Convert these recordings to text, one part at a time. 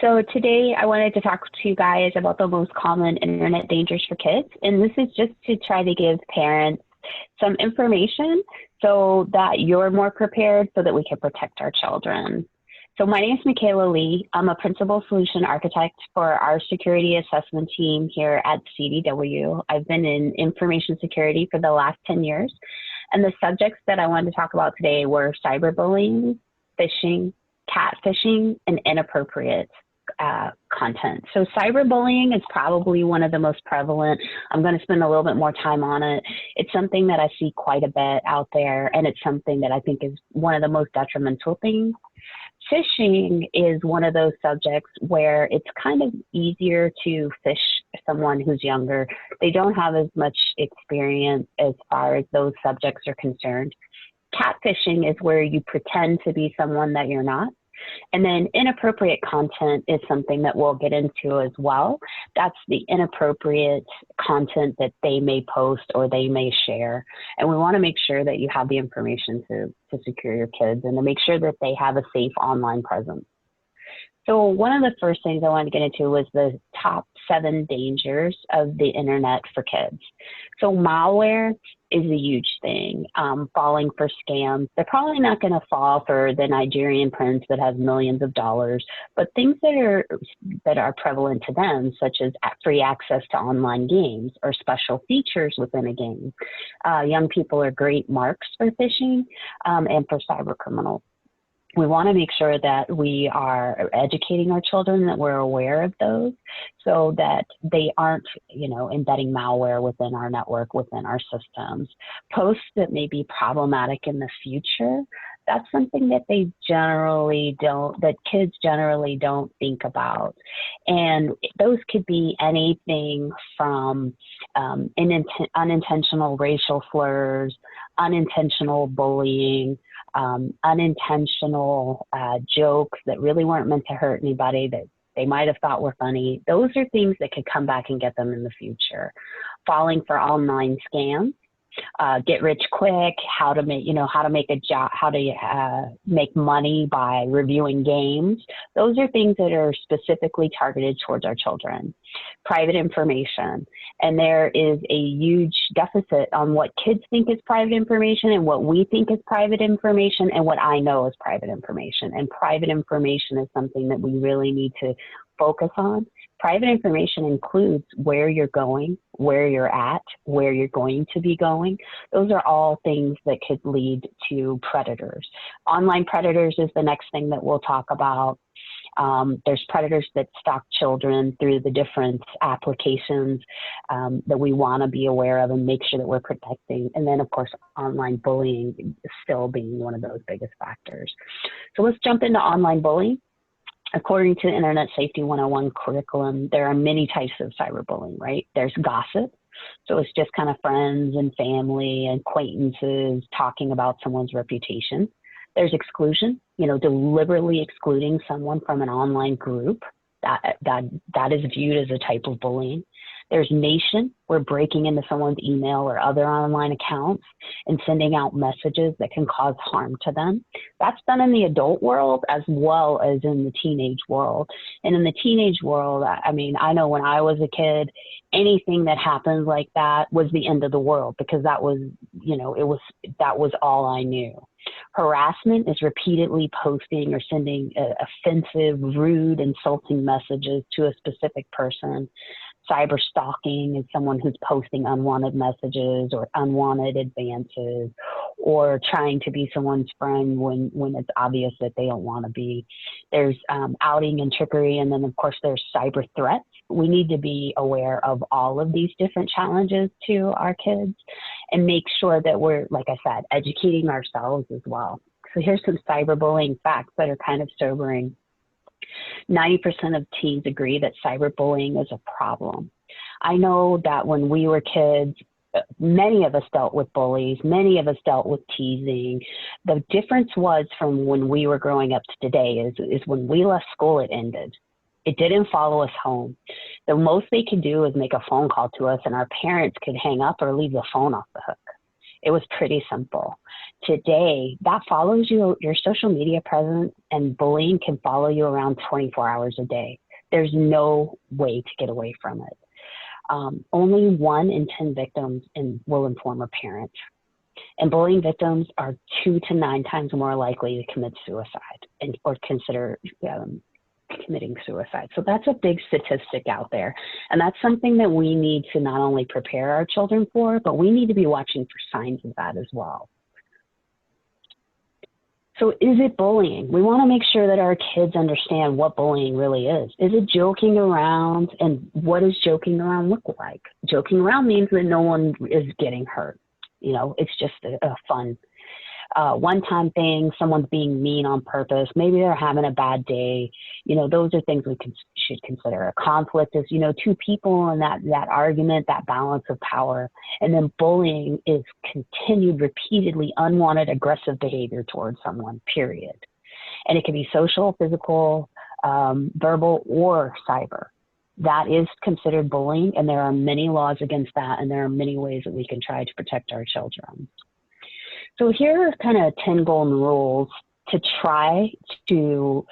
So today I wanted to talk to you guys about the most common internet dangers for kids. And this is just to try to give parents some information so that you're more prepared so that we can protect our children. So my name is Michaela Lee. I'm a principal solution architect for our security assessment team here at CDW. I've been in information security for the last 10 years. And the subjects that I wanted to talk about today were cyberbullying, phishing, catfishing, and inappropriate content. So cyberbullying is probably one of the most prevalent. I'm going to spend a little bit more time on it. It's something that I see quite a bit out there, and it's something that I think is one of the most detrimental things. Phishing is one of those subjects where it's kind of easier to phish someone who's younger. They don't have as much experience as far as those subjects are concerned. Catfishing is where you pretend to be someone that you're not. And then inappropriate content is something that we'll get into as well. That's the inappropriate content that they may post or they may share. And we want to make sure that you have the information to secure your kids and to make sure that they have a safe online presence. So one of the first things I wanted to get into was the top 7 dangers of the internet for kids. So malware is a huge thing. Falling for scams. They're probably not going to fall for the Nigerian prince that has millions of dollars, but things that are prevalent to them, such as free access to online games or special features within a game. Young people are great marks for phishing and for cyber criminals. We want to make sure that we are educating our children, that we're aware of those so that they aren't, embedding malware within our network, within our systems. Posts that may be problematic in the future, that's something that kids generally don't think about. And those could be anything from unintentional racial slurs, unintentional bullying, unintentional jokes that really weren't meant to hurt anybody that they might have thought were funny. Those are things that could come back and get them in the future. Falling for online scams, get rich quick, how to make a job, how to make money by reviewing games. Those are things that are specifically targeted towards our children. Private information. And there is a huge deficit on what kids think is private information and what we think is private information and what I know is private information. And private information is something that we really need to focus on. Private information includes where you're going, where you're at, where you're going to be going. Those are all things that could lead to predators. Online predators is the next thing that we'll talk about. There's predators that stalk children through the different applications that we want to be aware of and make sure that we're protecting. And then, of course, online bullying still being one of those biggest factors. So let's jump into online bullying. According to Internet Safety 101 curriculum, there are many types of cyberbullying, right? There's gossip. So it's just kind of friends and family and acquaintances talking about someone's reputation. There's exclusion, deliberately excluding someone from an online group. That is viewed as a type of bullying. There's nation. We're breaking into someone's email or other online accounts and sending out messages that can cause harm to them. That's done in the adult world as well as in the teenage world. And in the teenage world, I know when I was a kid, anything that happened like that was the end of the world because that was all I knew. Harassment is repeatedly posting or sending offensive, rude, insulting messages to a specific person. Cyber stalking is someone who's posting unwanted messages or unwanted advances or trying to be someone's friend when it's obvious that they don't want to be. There's outing and trickery, and then, of course, there's cyber threats. We need to be aware of all of these different challenges to our kids and make sure that we're, like I said, educating ourselves as well. So here's some cyberbullying facts that are kind of sobering. 90% of teens agree that cyberbullying is a problem. I know that when we were kids, many of us dealt with bullies, many of us dealt with teasing. The difference was from when we were growing up to today is when we left school, it ended. It didn't follow us home. The most they could do is make a phone call to us and our parents could hang up or leave the phone off the hook. It was pretty simple. Today, that follows you, your social media presence, and bullying can follow you around 24 hours a day. There's no way to get away from it. Only 1 in 10 victims will inform a parent. And bullying victims are 2 to 9 times more likely to commit suicide or consider committing suicide. So that's a big statistic out there. And that's something that we need to not only prepare our children for, but we need to be watching for signs of that as well. So is it bullying? We want to make sure that our kids understand what bullying really is. Is it joking around? And what does joking around look like? Joking around means that no one is getting hurt. You know, it's just a fun one-time thing. Someone's being mean on purpose. Maybe they're having a bad day. You know, those are things we should consider. A conflict is, you know, 2 people and that argument, that balance of power. And then bullying is continued, repeatedly unwanted, aggressive behavior towards someone, period. And it can be social, physical, verbal, or cyber. That is considered bullying, and there are many laws against that, and there are many ways that we can try to protect our children. So here are kind of 10 golden rules to try to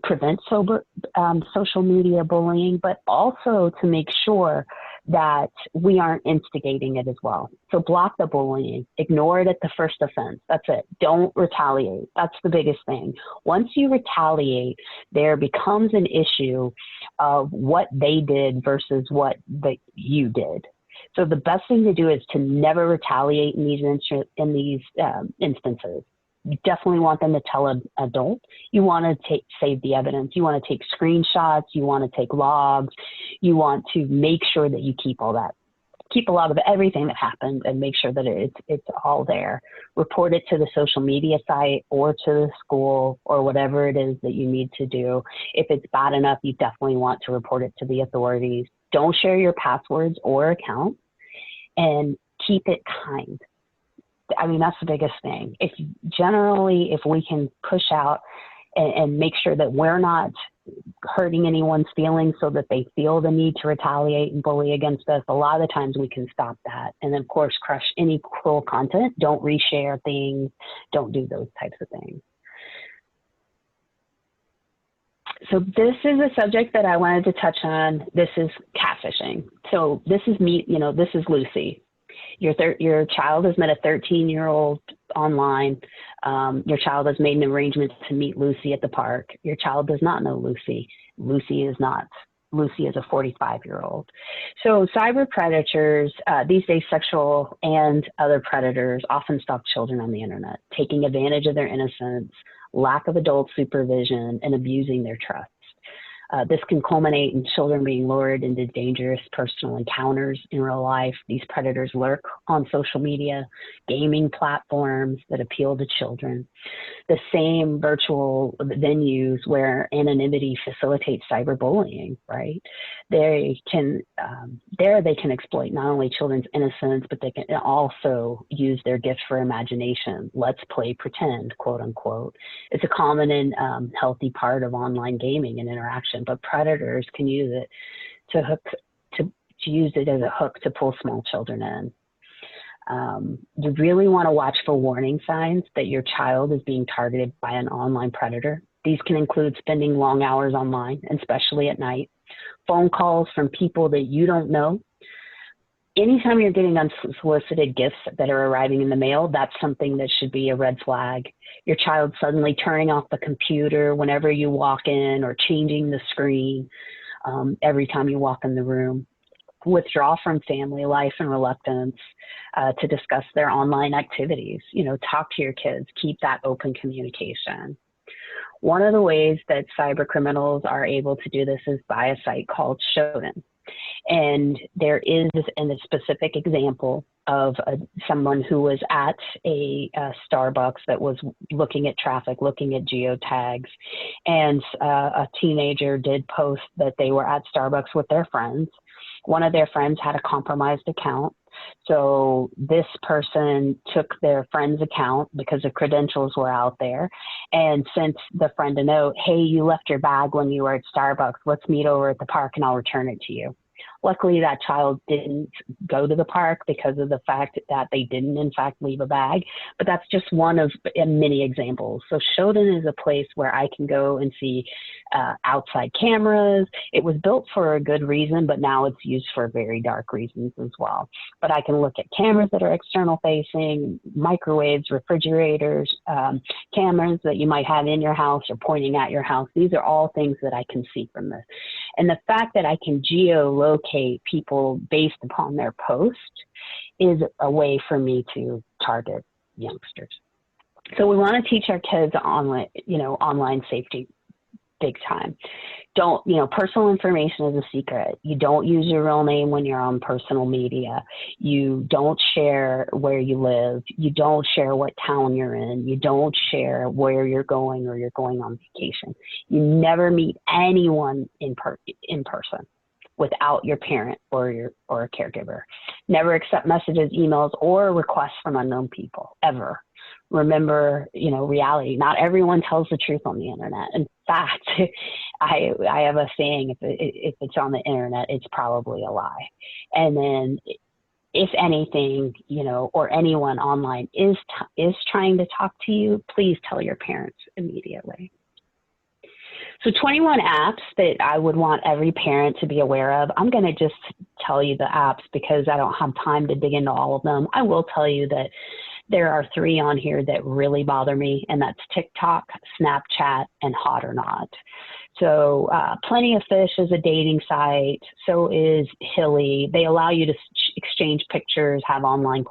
prevent social media bullying, but also to make sure that we aren't instigating it as well. So block the bullying, ignore it at the first offense. That's it. Don't retaliate. That's the biggest thing. Once you retaliate, there becomes an issue of what they did versus what you did. So the best thing to do is to never retaliate in these instances. You definitely want them to tell an adult. You want to save the evidence. You want to take screenshots. You want to take logs. You want to make sure that you keep all that. Keep a log of everything that happened and make sure that it's all there. Report it to the social media site or to the school or whatever it is that you need to do. If it's bad enough, you definitely want to report it to the authorities. Don't share your passwords or account, and keep it kind. I mean, that's the biggest thing. If we can push out and make sure that we're not hurting anyone's feelings so that they feel the need to retaliate and bully against us, a lot of the times we can stop that. And then, of course, crush any cruel content. Don't reshare things. Don't do those types of things. So this is a subject that I wanted to touch on. This is catfishing. So this is me, this is Lucy. Your child has met a 13-year-old online. Your child has made an arrangement to meet Lucy at the park. Your child does not know Lucy. Lucy is a 45-year-old. So cyber predators, these days sexual and other predators, often stalk children on the internet, taking advantage of their innocence, lack of adult supervision, and abusing their trust. This can culminate in children being lured into dangerous personal encounters in real life. These predators lurk on social media, gaming platforms that appeal to children. The same virtual venues where anonymity facilitates cyberbullying, right? They can exploit not only children's innocence, but they can also use their gift for imagination. Let's play pretend, quote unquote. It's a common and healthy part of online gaming and interaction, but predators can use it to use it as a hook to pull small children in. You really want to watch for warning signs that your child is being targeted by an online predator. These can include spending long hours online, especially at night, phone calls from people that you don't know. Anytime you're getting unsolicited gifts that are arriving in the mail, that's something that should be a red flag. Your child suddenly turning off the computer whenever you walk in, or changing the screen every time you walk in the room. Withdraw from family life and reluctance to discuss their online activities. Talk to your kids, keep that open communication. One of the ways that cyber criminals are able to do this is by a site called Shonen. And there is a specific example of someone who was at a Starbucks that was looking at traffic, looking at geotags, and a teenager did post that they were at Starbucks with their friends. One of their friends had a compromised account. So this person took their friend's account because the credentials were out there and sent the friend a note, hey, you left your bag when you were at Starbucks. Let's meet over at the park and I'll return it to you. Luckily, that child didn't go to the park because of the fact that they didn't, in fact, leave a bag. But that's just one of many examples. So Shonen is a place where I can go and see outside cameras. It was built for a good reason, but now it's used for very dark reasons as well. But I can look at cameras that are external facing, microwaves, refrigerators, cameras that you might have in your house or pointing at your house. These are all things that I can see from this. And the fact that I can geolocate people based upon their post is a way for me to target youngsters. So we want to teach our kids online safety big time. Don't, personal information is a secret. You don't use your real name when you're on personal media. You don't share where you live. You don't share what town you're in. You don't share where you're going or you're going on vacation. You never meet anyone in person without your parent or a caregiver. Never accept messages, emails, or requests from unknown people, ever. Remember, reality. Not everyone tells the truth on the internet. In fact, I have a saying, if it's on the internet, it's probably a lie. And then if anything, or anyone online is trying to talk to you, please tell your parents immediately. So 21 apps that I would want every parent to be aware of. I'm going to just tell you the apps because I don't have time to dig into all of them. I will tell you that there are 3 on here that really bother me, and that's TikTok, Snapchat, and Hot or Not. So Plenty of Fish is a dating site. So is Hilly. They allow you to exchange pictures, have online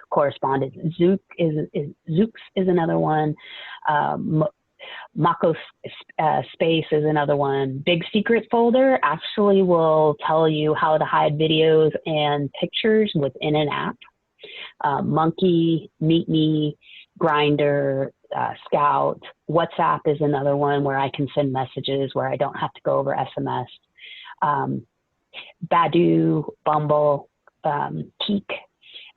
correspondence. Zooks is another one. Mako Space is another one. Big Secret Folder actually will tell you how to hide videos and pictures within an app. Monkey, Meet Me, Grindr, Scout. WhatsApp is another one where I can send messages where I don't have to go over SMS. Badoo, Bumble, Keek,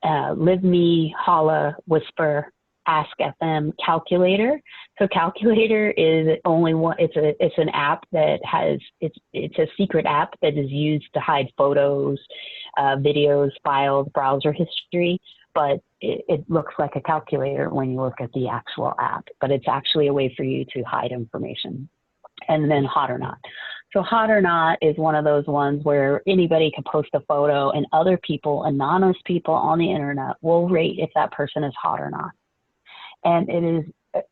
Live Me, Holla, Whisper, Ask FM, Calculator. So Calculator is only one. It's an app that has it's a secret app that is used to hide photos, videos, files, browser history. But it looks like a calculator when you look at the actual app. But it's actually a way for you to hide information. And then Hot or Not. So Hot or Not is one of those ones where anybody can post a photo, and other people, anonymous people on the internet, will rate if that person is hot or not. And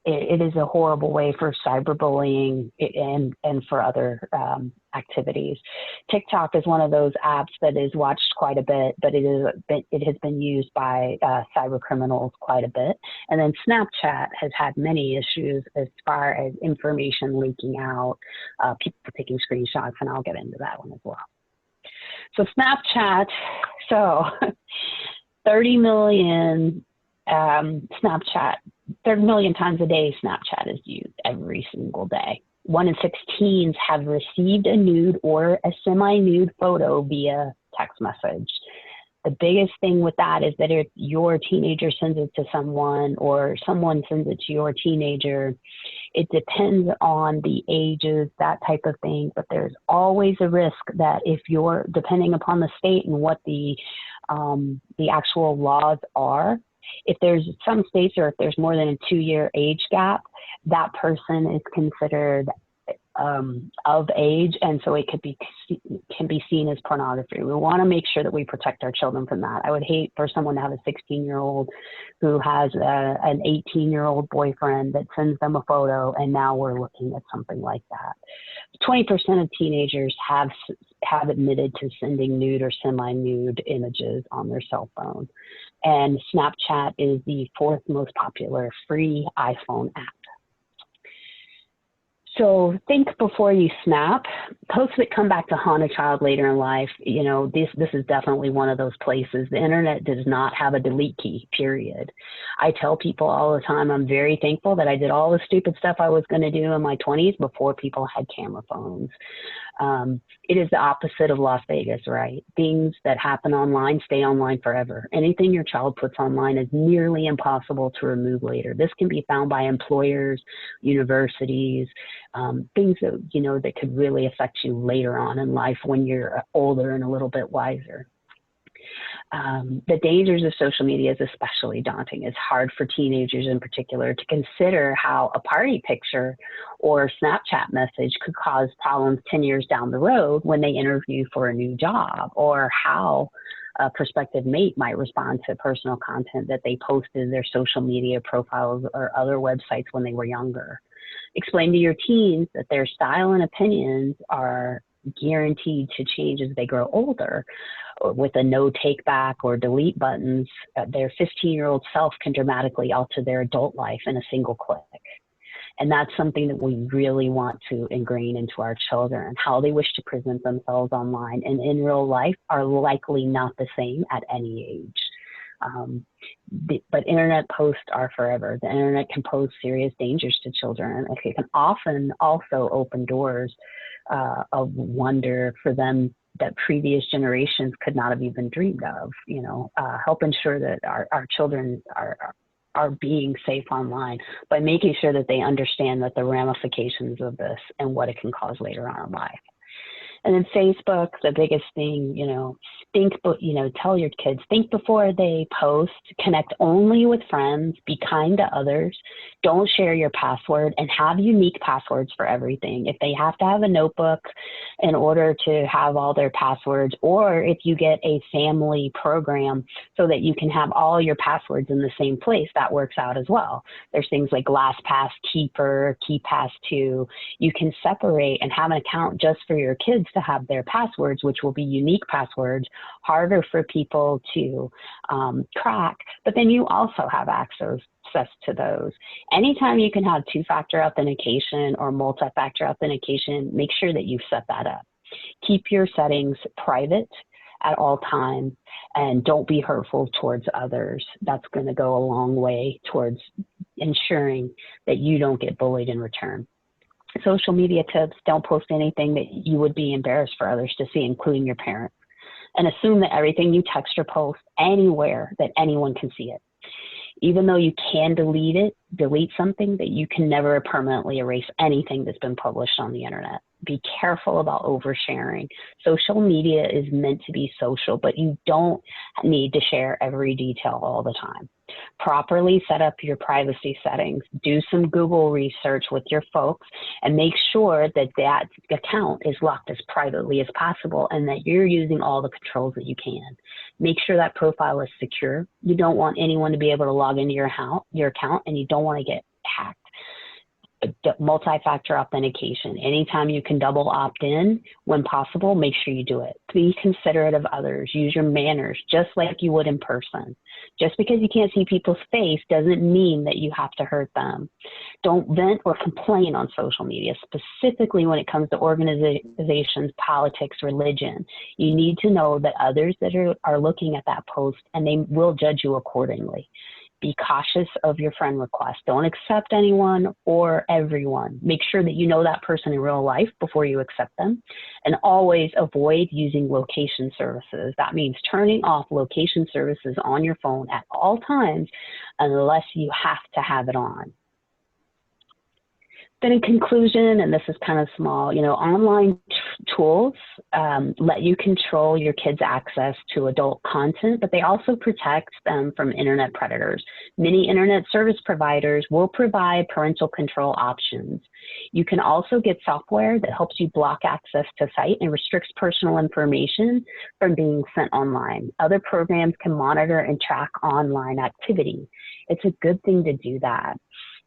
it is a horrible way for cyberbullying and for other activities. TikTok is one of those apps that is watched quite a bit, but it has been used by cyber criminals quite a bit. And then Snapchat has had many issues as far as information leaking out, people taking screenshots, and I'll get into that one as well. So Snapchat, 30 million Snapchat. 30 million times a day, Snapchat is used every single day. 1 in 6 teens have received a nude or a semi-nude photo via text message. The biggest thing with that is that if your teenager sends it to someone or someone sends it to your teenager, it depends on the ages, that type of thing. But there's always a risk that if you're, depending upon the state and what the actual laws are, if there's some states or if there's more than a 2-year age gap, that person is considered of age, and so it can be seen as pornography. We want to make sure that we protect our children from that. I would hate for someone to have a 16-year-old who has an 18-year-old boyfriend that sends them a photo, and now we're looking at something like that. 20% of teenagers have admitted to sending nude or semi-nude images on their cell phone. And Snapchat is the 4th most popular free iPhone app. So think before you snap. Posts that come back to haunt a child later in life, this is definitely one of those places. The internet does not have a delete key, period. I tell people all the time, I'm very thankful that I did all the stupid stuff I was going to do in my 20s before people had camera phones. It is the opposite of Las Vegas, right? Things that happen online stay online forever. Anything your child puts online is nearly impossible to remove later. This can be found by employers, universities, things that, that could really affect you later on in life when you're older and a little bit wiser. The dangers of social media is especially daunting. It's hard for teenagers in particular to consider how a party picture or Snapchat message could cause problems 10 years down the road when they interview for a new job, or how a prospective mate might respond to personal content that they posted in their social media profiles or other websites when they were younger. Explain to your teens that their style and opinions are guaranteed to change as they grow older. With a no take back or delete buttons, their 15-year-old self can dramatically alter their adult life in a single click. And that's something that we really want to ingrain into our children. How they wish to present themselves online and in real life are likely not the same at any age. But internet posts are forever. The internet can pose serious dangers to children. It can often also open doors of wonder for them that previous generations could not have even dreamed of. Help ensure that our children are being safe online by making sure that they understand that the ramifications of this and what it can cause later on in life. And then Facebook, the biggest thing, tell your kids, think before they post, connect only with friends, be kind to others, don't share your password, and have unique passwords for everything. If they have to have a notebook in order to have all their passwords, or if you get a family program so that you can have all your passwords in the same place, that works out as well. There's things like LastPass Keeper, KeePass2. You can separate and have an account just for your kids to have their passwords, which will be unique passwords, harder for people to crack, but then you also have access to those. Anytime you can have two-factor authentication or multi-factor authentication, make sure that you set that up. Keep your settings private at all times, and don't be hurtful towards others. That's going to go a long way towards ensuring that you don't get bullied in return. Social media tips: don't post anything that you would be embarrassed for others to see, including your parents. And assume that everything you text or post anywhere that anyone can see it. Even though you can delete something, that you can never permanently erase anything that's been published on the internet. Be careful about oversharing. Social media is meant to be social, but you don't need to share every detail all the time. Properly set up your privacy settings. Do some Google research with your folks and make sure that that account is locked as privately as possible and that you're using all the controls that you can. Make sure that profile is secure. You don't want anyone to be able to log into your account, and you don't want to get hacked. Multi-factor authentication. Anytime you can double opt-in when possible, make sure you do it. Be considerate of others. Use your manners just like you would in person. Just because you can't see people's face doesn't mean that you have to hurt them. Don't vent or complain on social media, specifically when it comes to organizations, politics, religion. You need to know that others that are looking at that post, and they will judge you accordingly. Be cautious of your friend requests. Don't accept anyone or everyone. Make sure that you know that person in real life before you accept them. And always avoid using location services. That means turning off location services on your phone at all times unless you have to have it on. Then in conclusion, and this is kind of small, online tools let you control your kids' access to adult content, but they also protect them from internet predators. Many internet service providers will provide parental control options. You can also get software that helps you block access to site and restricts personal information from being sent online. Other programs can monitor and track online activity. It's a good thing to do that.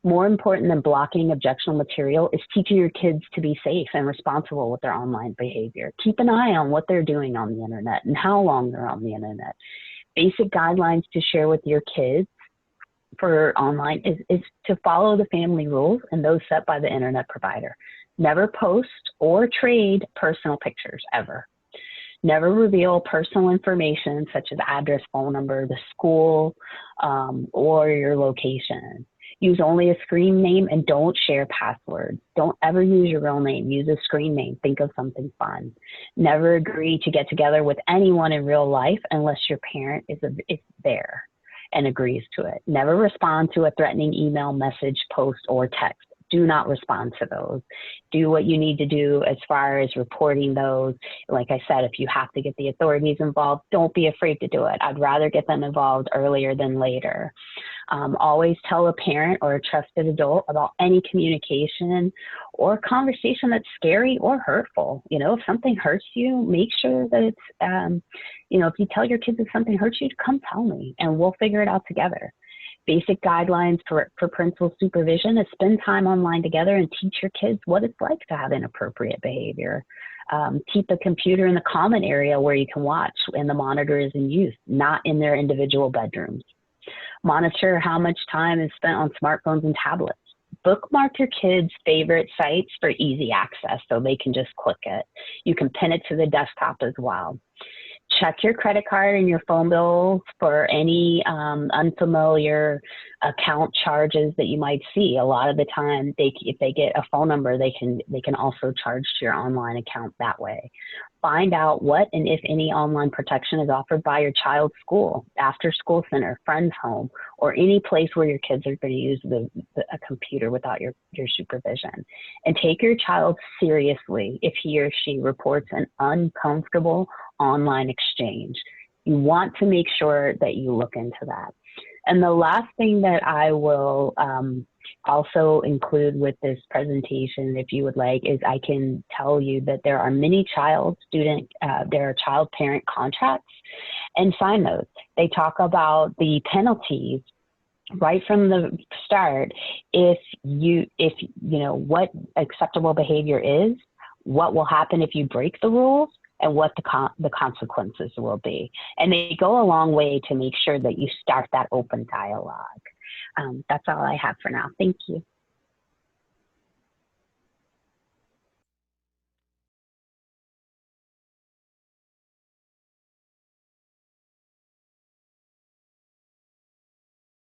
More important than blocking objectionable material is teaching your kids to be safe and responsible with their online behavior. Keep an eye on what they're doing on the internet and how long they're on the internet. Basic guidelines to share with your kids for online is to follow the family rules and those set by the internet provider. Never post or trade personal pictures, ever. Never reveal personal information such as address, phone number, the school, or your location. Use only a screen name and don't share passwords. Don't ever use your real name. Use a screen name. Think of something fun. Never agree to get together with anyone in real life unless your parent is there and agrees to it. Never respond to a threatening email, message, post, or text. Do not respond to those. Do what you need to do as far as reporting those. Like I said, if you have to get the authorities involved, don't be afraid to do it. I'd rather get them involved earlier than later. Always tell a parent or a trusted adult about any communication or conversation that's scary or hurtful. You know, if something hurts you, make sure that it's, you know, if you tell your kids if something hurts you, come tell me and we'll figure it out together. Basic guidelines for parental supervision is spend time online together and teach your kids what it's like to have inappropriate behavior. Keep the computer in the common area where you can watch and the monitor is in use, not in their individual bedrooms. Monitor how much time is spent on smartphones and tablets. Bookmark your kids' favorite sites for easy access so they can just click it. You can pin it to the desktop as well. Check your credit card and your phone bills for any unfamiliar account charges that you might see. A lot of the time, if they get a phone number, they can also charge to your online account that way. Find out what and if any online protection is offered by your child's school, after school center, friend's home, or any place where your kids are going to use a computer without your supervision. And take your child seriously if he or she reports an uncomfortable online exchange. You want to make sure that you look into that. And the last thing that I will also include with this presentation, if you would like, is I can tell you that there are many there are child-parent contracts, and sign those. They talk about the penalties right from the start. If you know what acceptable behavior is, what will happen if you break the rules, and what the consequences will be. And they go a long way to make sure that you start that open dialogue. That's all I have for now. Thank you.